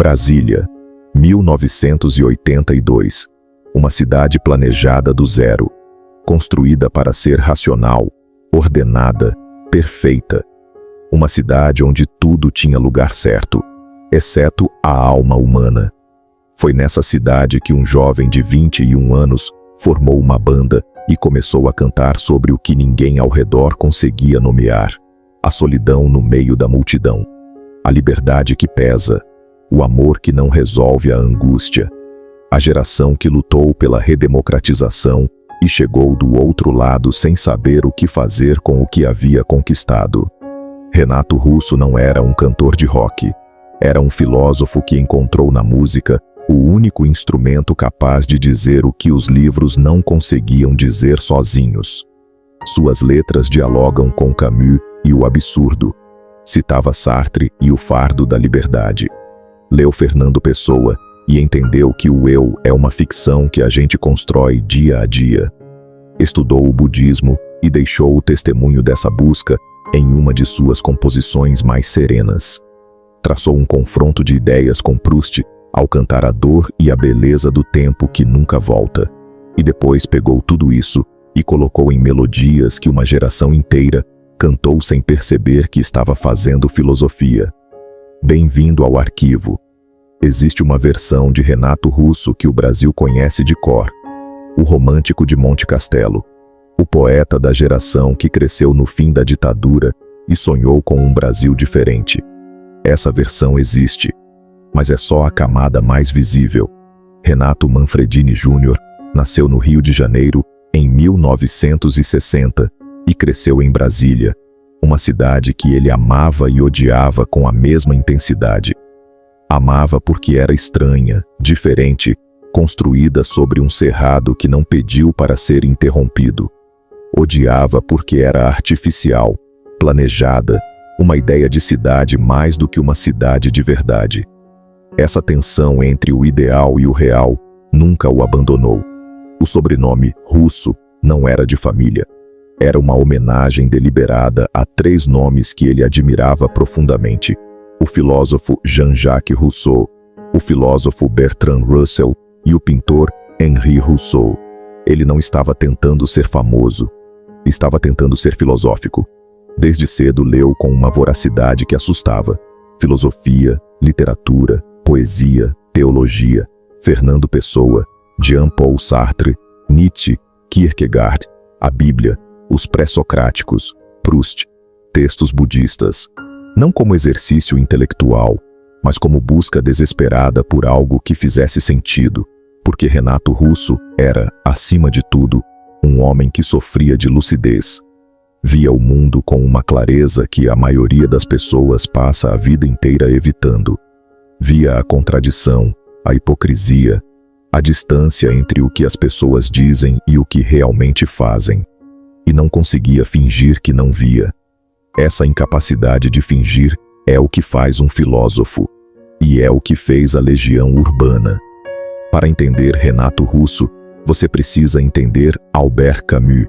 Brasília, 1982. Uma cidade planejada do zero, construída para ser racional, ordenada, perfeita. Uma cidade onde tudo tinha lugar certo, exceto a alma humana. Foi nessa cidade que um jovem de 21 anos formou uma banda e começou a cantar sobre o que ninguém ao redor conseguia nomear: a solidão no meio da multidão, a liberdade que pesa, o amor que não resolve a angústia, a geração que lutou pela redemocratização e chegou do outro lado sem saber o que fazer com o que havia conquistado. Renato Russo não era um cantor de rock, era um filósofo que encontrou na música o único instrumento capaz de dizer o que os livros não conseguiam dizer sozinhos. Suas letras dialogam com Camus e o absurdo. Citava Sartre e o fardo da liberdade. Leu Fernando Pessoa e entendeu que o eu é uma ficção que a gente constrói dia a dia. Estudou o budismo e deixou o testemunho dessa busca em uma de suas composições mais serenas. Traçou um confronto de ideias com Proust ao cantar a dor e a beleza do tempo que nunca volta. E depois pegou tudo isso e colocou em melodias que uma geração inteira cantou sem perceber que estava fazendo filosofia. Bem-vindo ao arquivo. Existe uma versão de Renato Russo que o Brasil conhece de cor. O romântico de Monte Castelo. O poeta da geração que cresceu no fim da ditadura e sonhou com um Brasil diferente. Essa versão existe, mas é só a camada mais visível. Renato Manfredini Jr. nasceu no Rio de Janeiro em 1960 e cresceu em Brasília, uma cidade que ele amava e odiava com a mesma intensidade. Amava porque era estranha, diferente, construída sobre um cerrado que não pediu para ser interrompido. Odiava porque era artificial, planejada, uma ideia de cidade mais do que uma cidade de verdade. Essa tensão entre o ideal e o real nunca o abandonou. O sobrenome Russo não era de família. Era uma homenagem deliberada a 3 nomes que ele admirava profundamente: o filósofo Jean-Jacques Rousseau, o filósofo Bertrand Russell e o pintor Henri Rousseau. Ele não estava tentando ser famoso, estava tentando ser filosófico. Desde cedo leu com uma voracidade que assustava: filosofia, literatura, poesia, teologia, Fernando Pessoa, Jean-Paul Sartre, Nietzsche, Kierkegaard, a Bíblia, os pré-socráticos, Proust, textos budistas. Não como exercício intelectual, mas como busca desesperada por algo que fizesse sentido, porque Renato Russo era, acima de tudo, um homem que sofria de lucidez. Via o mundo com uma clareza que a maioria das pessoas passa a vida inteira evitando. Via a contradição, a hipocrisia, a distância entre o que as pessoas dizem e o que realmente fazem. E não conseguia fingir que não via. Essa incapacidade de fingir é o que faz um filósofo, e é o que fez a Legião Urbana. Para entender Renato Russo, você precisa entender Albert Camus.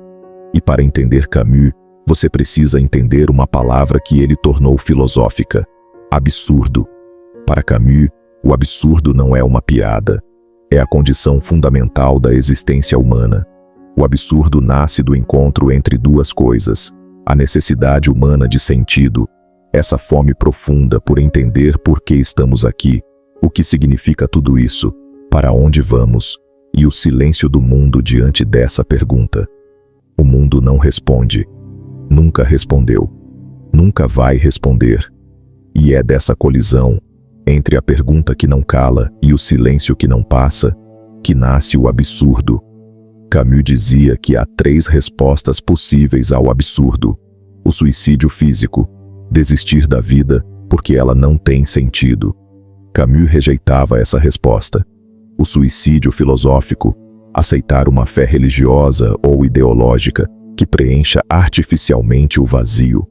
E para entender Camus, você precisa entender uma palavra que ele tornou filosófica: absurdo. Para Camus, o absurdo não é uma piada. É a condição fundamental da existência humana. O absurdo nasce do encontro entre 2 coisas: a necessidade humana de sentido, essa fome profunda por entender por que estamos aqui, o que significa tudo isso, para onde vamos, e o silêncio do mundo diante dessa pergunta. O mundo não responde. Nunca respondeu. Nunca vai responder. E é dessa colisão, entre a pergunta que não cala e o silêncio que não passa, que nasce o absurdo. Camus dizia que há 3 respostas possíveis ao absurdo: o suicídio físico, desistir da vida porque ela não tem sentido. Camus rejeitava essa resposta. O suicídio filosófico, aceitar uma fé religiosa ou ideológica que preencha artificialmente o vazio.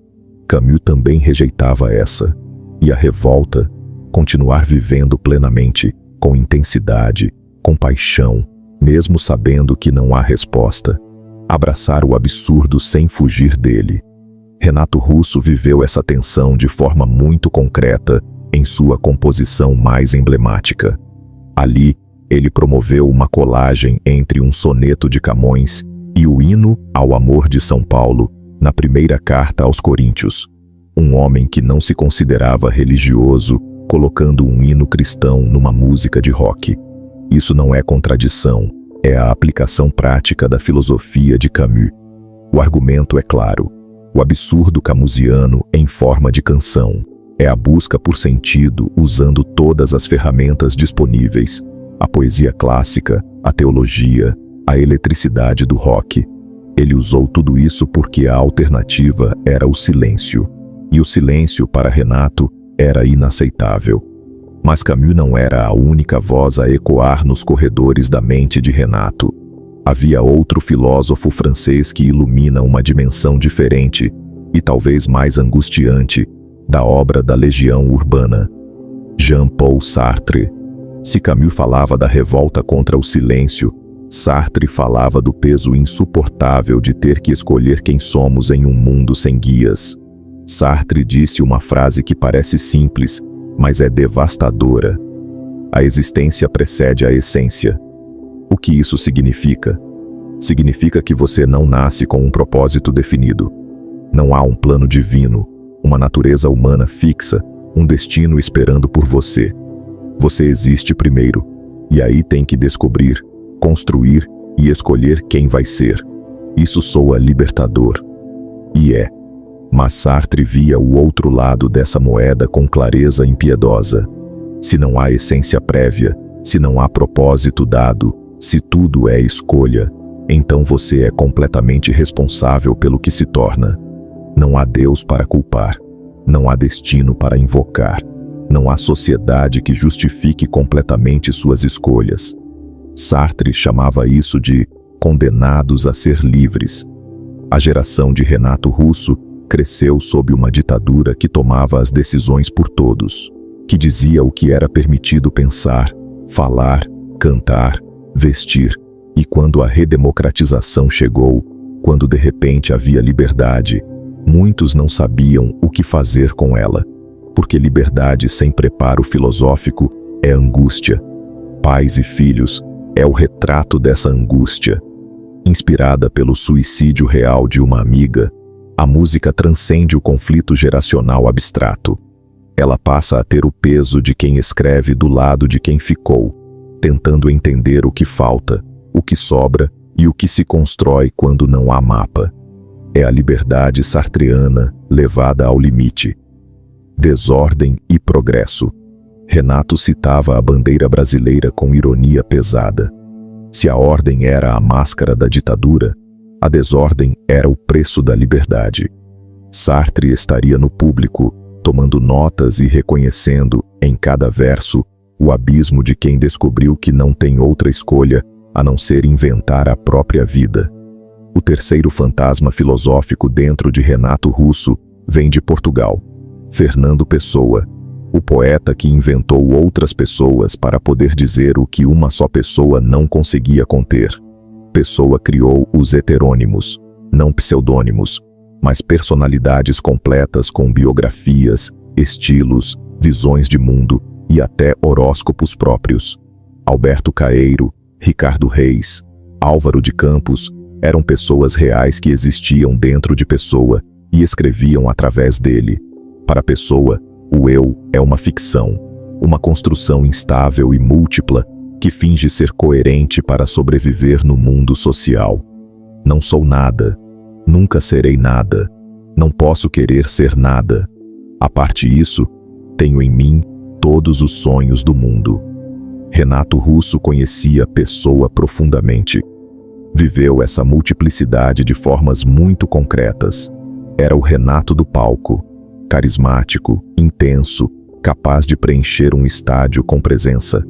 Camus também rejeitava essa. E a revolta, continuar vivendo plenamente, com intensidade, com paixão, mesmo sabendo que não há resposta. Abraçar o absurdo sem fugir dele. Renato Russo viveu essa tensão de forma muito concreta em sua composição mais emblemática. Ali, ele promoveu uma colagem entre um soneto de Camões e o hino ao amor de São Paulo, na primeira carta aos Coríntios. Um homem que não se considerava religioso, colocando um hino cristão numa música de rock. Isso não é contradição, é a aplicação prática da filosofia de Camus. O argumento é claro. O absurdo camusiano em forma de canção é a busca por sentido usando todas as ferramentas disponíveis: a poesia clássica, a teologia, a eletricidade do rock. Ele usou tudo isso porque a alternativa era o silêncio. E o silêncio, para Renato, era inaceitável. Mas Camus não era a única voz a ecoar nos corredores da mente de Renato. Havia outro filósofo francês que ilumina uma dimensão diferente, e talvez mais angustiante, da obra da Legião Urbana: Jean-Paul Sartre. Se Camus falava da revolta contra o silêncio, Sartre falava do peso insuportável de ter que escolher quem somos em um mundo sem guias. Sartre disse uma frase que parece simples, mas é devastadora: a existência precede a essência. O que isso significa? Significa que você não nasce com um propósito definido. Não há um plano divino, uma natureza humana fixa, um destino esperando por você. Você existe primeiro, e aí tem que descobrir, construir e escolher quem vai ser. Isso soa libertador. E é. Mas Sartre via o outro lado dessa moeda com clareza impiedosa. Se não há essência prévia, se não há propósito dado, se tudo é escolha, então você é completamente responsável pelo que se torna. Não há Deus para culpar, não há destino para invocar, não há sociedade que justifique completamente suas escolhas. Sartre chamava isso de condenados a ser livres. A geração de Renato Russo cresceu sob uma ditadura que tomava as decisões por todos, que dizia o que era permitido pensar, falar, cantar, vestir. E quando a redemocratização chegou, quando de repente havia liberdade, muitos não sabiam o que fazer com ela, porque liberdade sem preparo filosófico é angústia. Pais e filhos é o retrato dessa angústia. Inspirada pelo suicídio real de uma amiga, a música transcende o conflito geracional abstrato. Ela passa a ter o peso de quem escreve do lado de quem ficou, tentando entender o que falta, o que sobra e o que se constrói quando não há mapa. É a liberdade sartreana levada ao limite. Desordem e progresso. Renato citava a bandeira brasileira com ironia pesada. Se a ordem era a máscara da ditadura, a desordem era o preço da liberdade. Sartre estaria no público, tomando notas e reconhecendo, em cada verso, o abismo de quem descobriu que não tem outra escolha a não ser inventar a própria vida. O terceiro fantasma filosófico dentro de Renato Russo vem de Portugal: Fernando Pessoa, o poeta que inventou outras pessoas para poder dizer o que uma só pessoa não conseguia conter. Pessoa criou os heterônimos, não pseudônimos, mas personalidades completas com biografias, estilos, visões de mundo e até horóscopos próprios. Alberto Caeiro, Ricardo Reis, Álvaro de Campos eram pessoas reais que existiam dentro de Pessoa e escreviam através dele. Para Pessoa, o eu é uma ficção, uma construção instável e múltipla que finge ser coerente para sobreviver no mundo social. Não sou nada, nunca serei nada, não posso querer ser nada. A parte disso, tenho em mim todos os sonhos do mundo. Renato Russo conhecia Pessoa profundamente. Viveu essa multiplicidade de formas muito concretas. Era o Renato do palco, carismático, intenso, capaz de preencher um estádio com presença.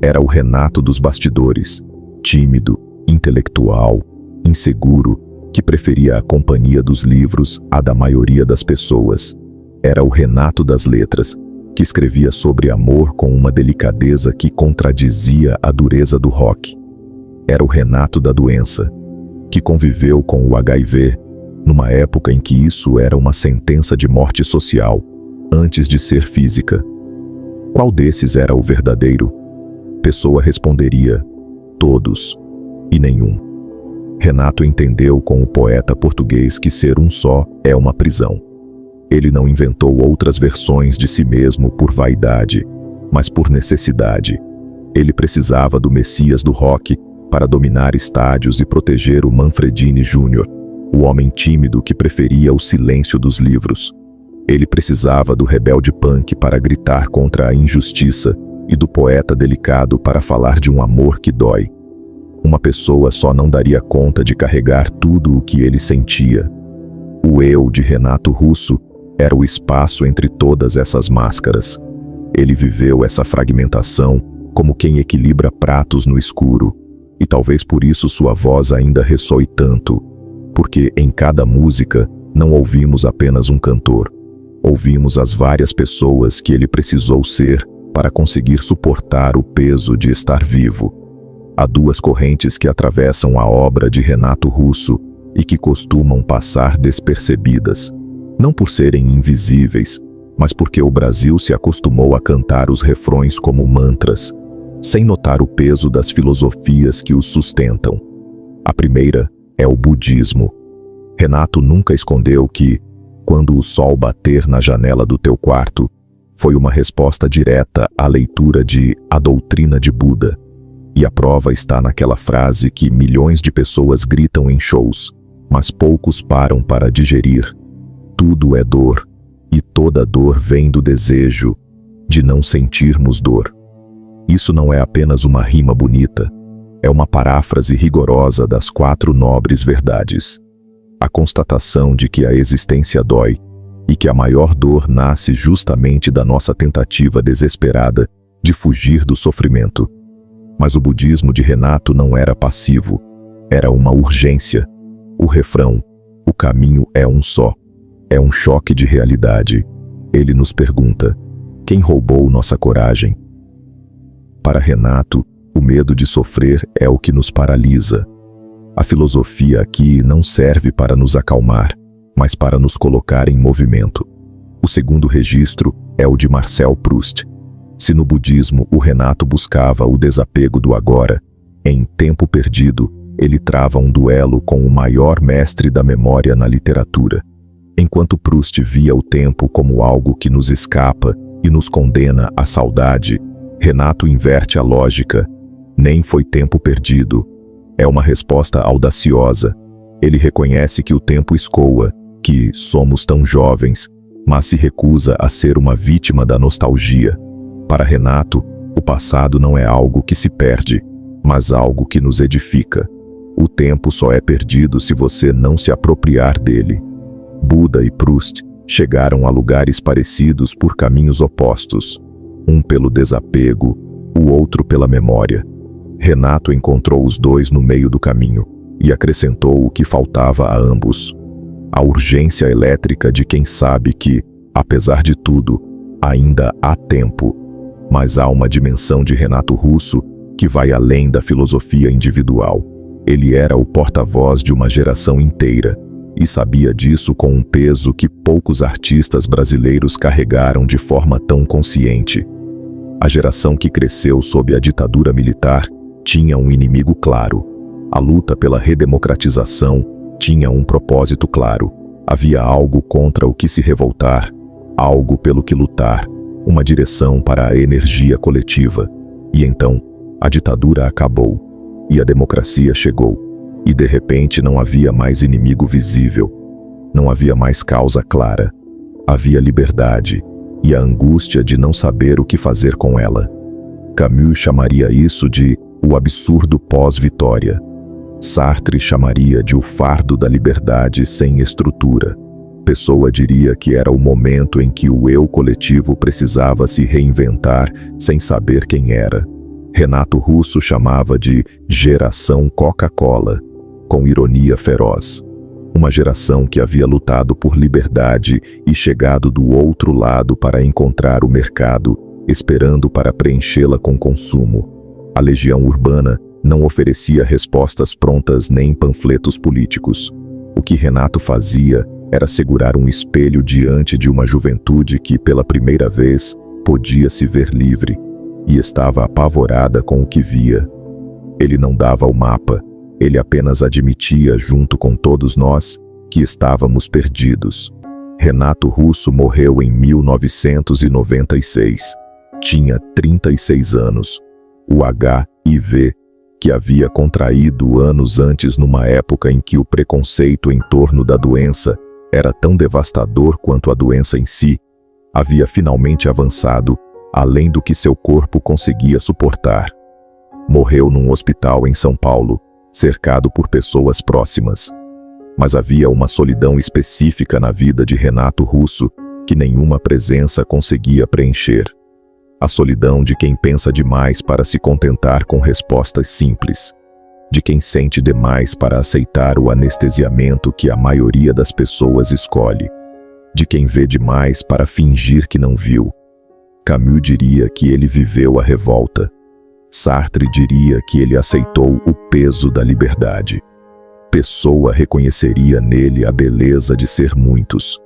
Era o Renato dos bastidores, tímido, intelectual, inseguro, que preferia a companhia dos livros à da maioria das pessoas. Era o Renato das letras, que escrevia sobre amor com uma delicadeza que contradizia a dureza do rock. Era o Renato da doença, que conviveu com o HIV, numa época em que isso era uma sentença de morte social, antes de ser física. Qual desses era o verdadeiro? Pessoa responderia: todos e nenhum. Renato entendeu com o poeta português que ser um só é uma prisão. Ele não inventou outras versões de si mesmo por vaidade, mas por necessidade. Ele precisava do Messias do rock para dominar estádios e proteger o Manfredini Júnior, o homem tímido que preferia o silêncio dos livros. Ele precisava do rebelde punk para gritar contra a injustiça e do poeta delicado para falar de um amor que dói. Uma pessoa só não daria conta de carregar tudo o que ele sentia. O eu de Renato Russo era o espaço entre todas essas máscaras. Ele viveu essa fragmentação como quem equilibra pratos no escuro, e talvez por isso sua voz ainda ressoe tanto, porque em cada música não ouvimos apenas um cantor, ouvimos as várias pessoas que ele precisou ser para conseguir suportar o peso de estar vivo. Há duas correntes que atravessam a obra de Renato Russo e que costumam passar despercebidas, não por serem invisíveis, mas porque o Brasil se acostumou a cantar os refrões como mantras, sem notar o peso das filosofias que os sustentam. A primeira é o budismo. Renato nunca escondeu que, quando o sol bater na janela do teu quarto, foi uma resposta direta à leitura de A Doutrina de Buda. E a prova está naquela frase que milhões de pessoas gritam em shows, mas poucos param para digerir. Tudo é dor, e toda dor vem do desejo de não sentirmos dor. Isso não é apenas uma rima bonita, é uma paráfrase rigorosa das 4 nobres verdades. A constatação de que a existência dói, e que a maior dor nasce justamente da nossa tentativa desesperada de fugir do sofrimento. Mas o budismo de Renato não era passivo, era uma urgência. O refrão, o caminho é um só, é um choque de realidade. Ele nos pergunta: quem roubou nossa coragem? Para Renato, o medo de sofrer é o que nos paralisa. A filosofia aqui não serve para nos acalmar, mas para nos colocar em movimento. O segundo registro é o de Marcel Proust. Se no budismo o Renato buscava o desapego do agora, em Tempo Perdido, ele trava um duelo com o maior mestre da memória na literatura. Enquanto Proust via o tempo como algo que nos escapa e nos condena à saudade, Renato inverte a lógica. Nem foi tempo perdido. É uma resposta audaciosa. Ele reconhece que o tempo escoa, que somos tão jovens, mas se recusa a ser uma vítima da nostalgia. Para Renato, o passado não é algo que se perde, mas algo que nos edifica. O tempo só é perdido se você não se apropriar dele. Buda e Proust chegaram a lugares parecidos por caminhos opostos, um pelo desapego, o outro pela memória. Renato encontrou os dois no meio do caminho e acrescentou o que faltava a ambos: a urgência elétrica de quem sabe que, apesar de tudo, ainda há tempo. Mas há uma dimensão de Renato Russo que vai além da filosofia individual. Ele era o porta-voz de uma geração inteira e sabia disso com um peso que poucos artistas brasileiros carregaram de forma tão consciente. A geração que cresceu sob a ditadura militar tinha um inimigo claro. A luta pela redemocratização tinha um propósito claro. Havia algo contra o que se revoltar, algo pelo que lutar, uma direção para a energia coletiva. E então, a ditadura acabou, e a democracia chegou, e de repente não havia mais inimigo visível, não havia mais causa clara, havia liberdade, e a angústia de não saber o que fazer com ela. Camus chamaria isso de o absurdo pós-vitória. Sartre chamaria de o fardo da liberdade sem estrutura. Pessoa diria que era o momento em que o eu coletivo precisava se reinventar sem saber quem era. Renato Russo chamava de geração Coca-Cola, com ironia feroz. Uma geração que havia lutado por liberdade e chegado do outro lado para encontrar o mercado, esperando para preenchê-la com consumo. A legião urbana não oferecia respostas prontas nem panfletos políticos. O que Renato fazia era segurar um espelho diante de uma juventude que, pela primeira vez, podia se ver livre e estava apavorada com o que via. Ele não dava o mapa, ele apenas admitia, junto com todos nós, que estávamos perdidos. Renato Russo morreu em 1996. Tinha 36 anos. O HIV, que havia contraído anos antes numa época em que o preconceito em torno da doença era tão devastador quanto a doença em si, havia finalmente avançado além do que seu corpo conseguia suportar. Morreu num hospital em São Paulo, cercado por pessoas próximas. Mas havia uma solidão específica na vida de Renato Russo que nenhuma presença conseguia preencher. A solidão de quem pensa demais para se contentar com respostas simples. De quem sente demais para aceitar o anestesiamento que a maioria das pessoas escolhe. De quem vê demais para fingir que não viu. Camus diria que ele viveu a revolta. Sartre diria que ele aceitou o peso da liberdade. Pessoa reconheceria nele a beleza de ser muitos.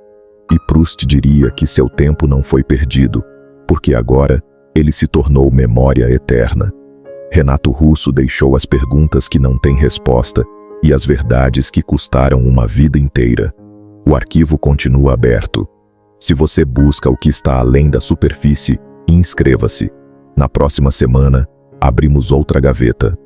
E Proust diria que seu tempo não foi perdido, porque agora ele se tornou memória eterna. Renato Russo deixou as perguntas que não têm resposta e as verdades que custaram uma vida inteira. O arquivo continua aberto. Se você busca o que está além da superfície, inscreva-se. Na próxima semana, abrimos outra gaveta.